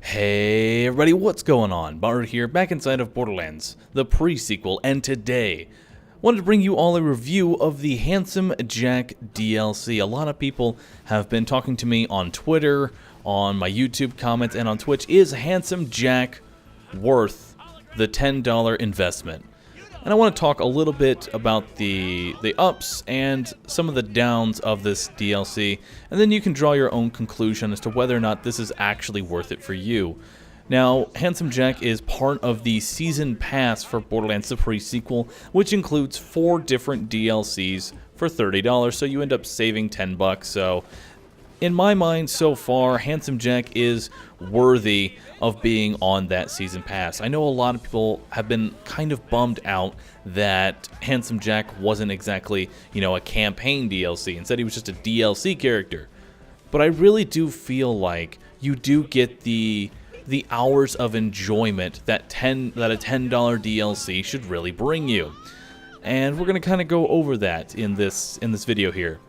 Hey everybody, what's going on? Bard here, back inside of Borderlands, the pre-sequel, and today, wanted to bring you all a review of the Handsome Jack DLC. A lot of people have been talking to me on Twitter, on my YouTube comments, and on Twitch. Is Handsome Jack worth the $10 investment? And I want to talk a little bit about the ups and some of the downs of this DLC, and then you can draw your own conclusion as to whether or not this is actually worth it for you. Now, Handsome Jack is part of the Season Pass for Borderlands the pre-sequel, which includes 4 different DLCs for $30, so you end up saving 10 bucks. So, in my mind, so far, Handsome Jack is worthy of being on that Season Pass. I know a lot of people have been kind of bummed out that Handsome Jack wasn't exactly, a campaign DLC. Instead, he was just a DLC character. But I really do feel like you do get the hours of enjoyment that a $10 DLC should really bring you. And we're going to kind of go over that in this video here.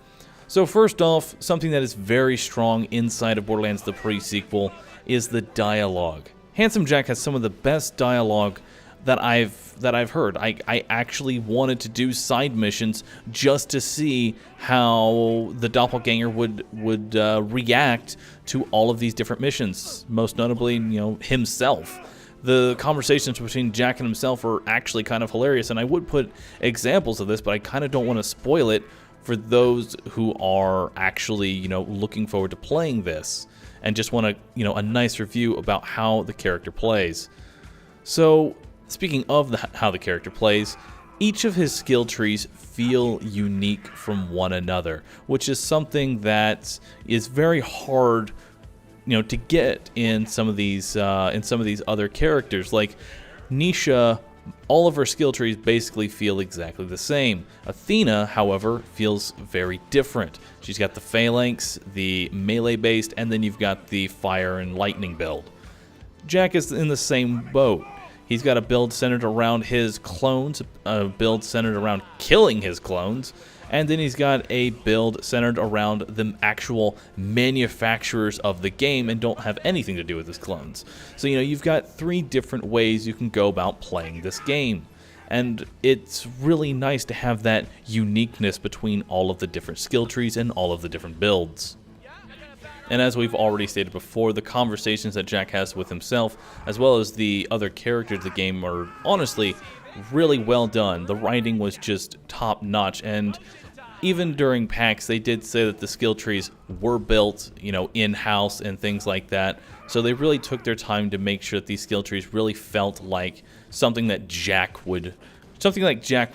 So first off, something that is very strong inside of Borderlands the pre-sequel is the dialogue. Handsome Jack has some of the best dialogue that I've heard. I actually wanted to do side missions just to see how the doppelganger would react to all of these different missions. Most notably, himself. The conversations between Jack and himself are actually kind of hilarious, and I would put examples of this, but I kind of don't want to spoil it for those who are actually, looking forward to playing this and just want a nice review about how the character plays. So, speaking of how the character plays, each of his skill trees feel unique from one another, which is something that is very hard, to get in some of these other characters. Like Nisha, all of her skill trees basically feel exactly the same. Athena, however, feels very different. She's got the phalanx, the melee-based, and then you've got the fire and lightning build. Jack is in the same boat. He's got a build centered around his clones, a build centered around killing his clones, and then he's got a build centered around the actual manufacturers of the game and don't have anything to do with his clones. So, you've got 3 different ways you can go about playing this game. And it's really nice to have that uniqueness between all of the different skill trees and all of the different builds. And as we've already stated before, the conversations that Jack has with himself, as well as the other characters of the game, are honestly really well done. The writing was just top-notch, and even during PAX, they did say that the skill trees were built, in-house and things like that. So they really took their time to make sure that these skill trees really felt like something that Jack would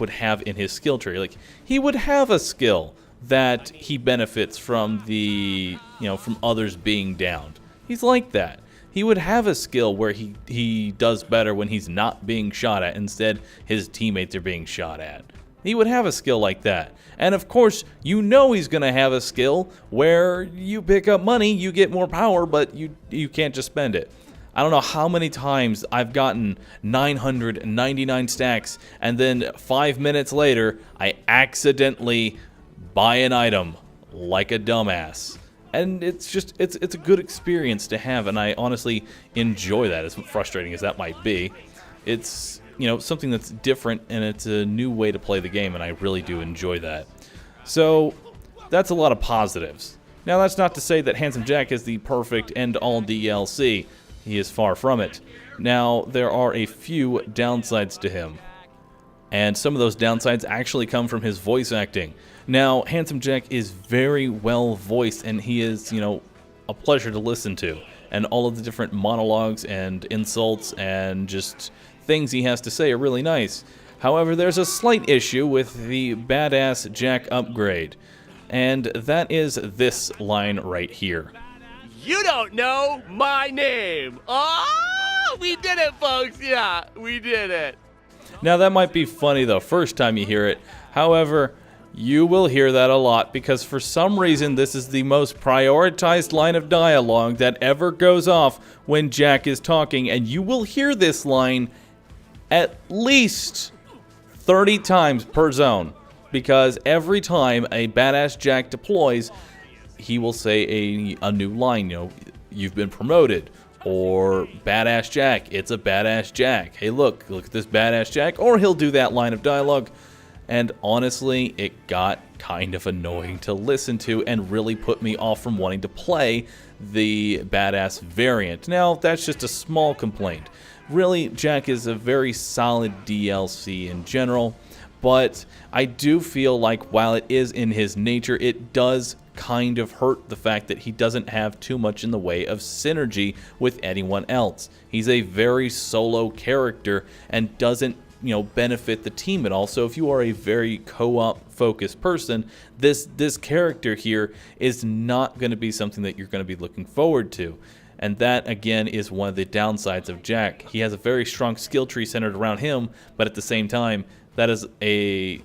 have in his skill tree. Like, he would have a skill that he benefits from from others being downed. He's like that. He would have a skill where he does better when he's not being shot at. Instead, his teammates are being shot at. He would have a skill like that. And of course, he's going to have a skill where you pick up money, you get more power, but you can't just spend it. I don't know how many times I've gotten 999 stacks, and then 5 minutes later, I accidentally buy an item like a dumbass. And it's a good experience to have, and I honestly enjoy that, as frustrating as that might be. It's, something that's different, and it's a new way to play the game, and I really do enjoy that. So, that's a lot of positives. Now, that's not to say that Handsome Jack is the perfect end-all DLC. He is far from it. Now, there are a few downsides to him. And some of those downsides actually come from his voice acting. Now, Handsome Jack is very well voiced, and he is, a pleasure to listen to. And all of the different monologues and insults and just things he has to say are really nice. However, there's a slight issue with the Badass Jack upgrade. And that is this line right here. You don't know my name. Oh, we did it, folks. Yeah, we did it. Now, that might be funny the first time you hear it. However, you will hear that a lot because for some reason this is the most prioritized line of dialogue that ever goes off when Jack is talking, and you will hear this line at least 30 times per zone, because every time a Badass Jack deploys, he will say a new line, you've been promoted, Or Badass Jack, it's a Badass Jack. Hey, look at this Badass Jack. Or he'll do that line of dialogue. And honestly, it got kind of annoying to listen to and really put me off from wanting to play the Badass variant. Now, that's just a small complaint. Really, Jack is a very solid DLC in general, but I do feel like while it is in his nature, it does kind of hurt the fact that he doesn't have too much in the way of synergy with anyone else. He's a very solo character and doesn't, benefit the team at all. So if you are a very co-op focused person, this character here is not going to be something that you're going to be looking forward to. And that, again, is one of the downsides of Jack. He has a very strong skill tree centered around him, but at the same time, that's a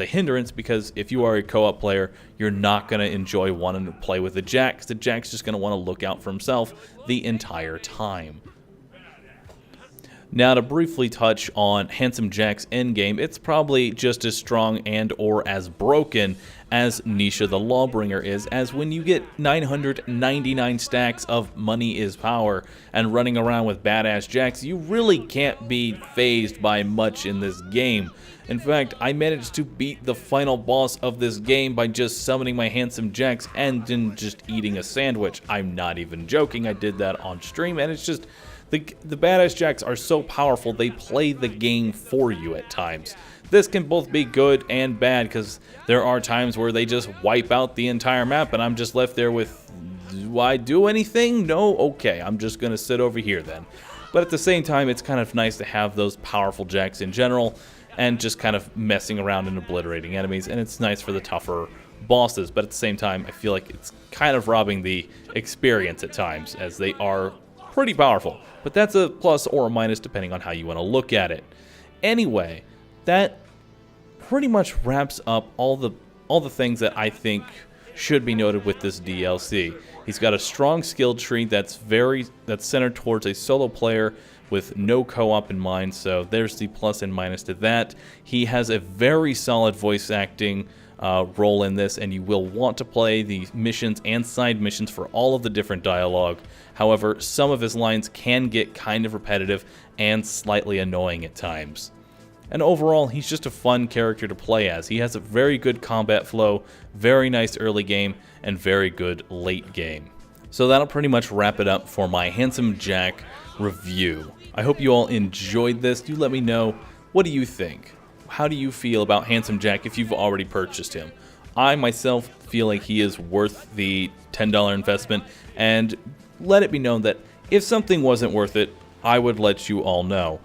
hindrance, because if you are a co-op player, you're not going to enjoy wanting to play with the Jack, because the Jack's just going to want to look out for himself the entire time. Now, to briefly touch on Handsome Jack's endgame, it's probably just as strong and or as broken as Nisha the Lawbringer is, as when you get 999 stacks of Money is Power and running around with Badass Jacks, you really can't be fazed by much in this game. In fact, I managed to beat the final boss of this game by just summoning my Handsome Jacks and then just eating a sandwich. I'm not even joking, I did that on stream, and it's just... The Badass Jacks are so powerful, they play the game for you at times. This can both be good and bad, because there are times where they just wipe out the entire map, and I'm just left there with, do I do anything? No? Okay, I'm just going to sit over here then. But at the same time, it's kind of nice to have those powerful Jacks in general, and just kind of messing around and obliterating enemies, and it's nice for the tougher bosses. But at the same time, I feel like it's kind of robbing the experience at times, as they are pretty powerful. But that's a plus or a minus depending on how you want to look at it. Anyway, that pretty much wraps up all the things that I think should be noted with this DLC. He's got a strong skill tree that's centered towards a solo player with no co-op in mind, so there's the plus and minus to that. He has a very solid voice acting role in this, and you will want to play the missions and side missions for all of the different dialogue. However, some of his lines can get kind of repetitive and slightly annoying at times. And overall, he's just a fun character to play as. He has a very good combat flow, very nice early game, and very good late game. So that'll pretty much wrap it up for my Handsome Jack review. I hope you all enjoyed this. Do let me know, what do you think? How do you feel about Handsome Jack if you've already purchased him? I myself feel like he is worth the $10 investment, and let it be known that if something wasn't worth it, I would let you all know.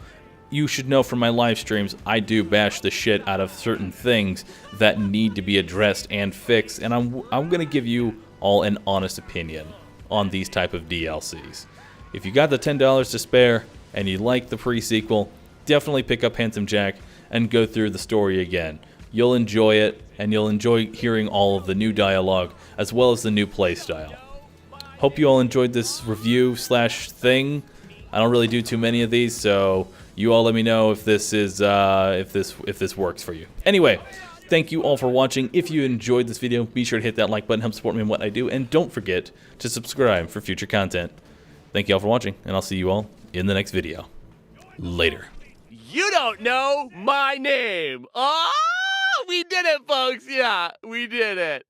You should know from my live streams, I do bash the shit out of certain things that need to be addressed and fixed, and I'm going to give you all an honest opinion on these type of DLCs. If you got the $10 to spare and you like the pre-sequel, definitely pick up Handsome Jack and go through the story again. You'll enjoy it, and you'll enjoy hearing all of the new dialogue as well as the new playstyle. Hope you all enjoyed this review slash thing. I don't really do too many of these, so you all let me know if this is if this works for you. Anyway, thank you all for watching. If you enjoyed this video, be sure to hit that like button, help support me in what I do, and don't forget to subscribe for future content. Thank you all for watching, and I'll see you all in the next video. Later. You don't know my name. Oh, we did it, folks. Yeah, we did it.